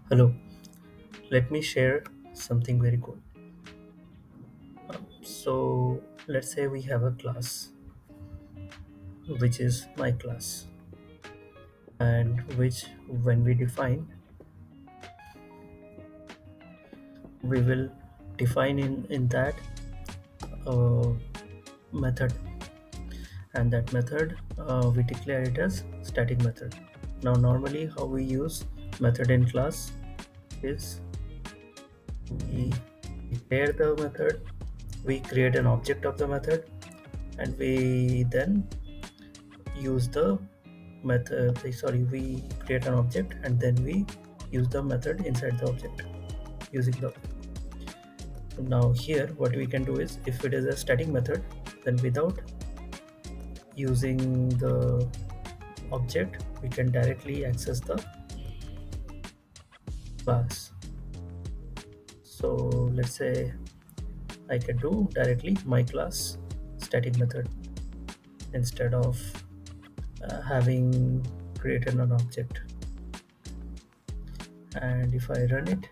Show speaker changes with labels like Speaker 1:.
Speaker 1: Hello, let me share something very cool. So, let's say we have a class, which is my class, and which, when we define, we will define in that uh, method, and that method we declare it as static method. Now, normally, how we use method in class is we declare the method, we create an object of the method, and we then use the method sorry we create an object and then we use the method inside the object using the now here what we can do is if it is a static method, then without using the object we can directly access the class. So let's say I can do directly my class static method instead of having created an object. And if I run it,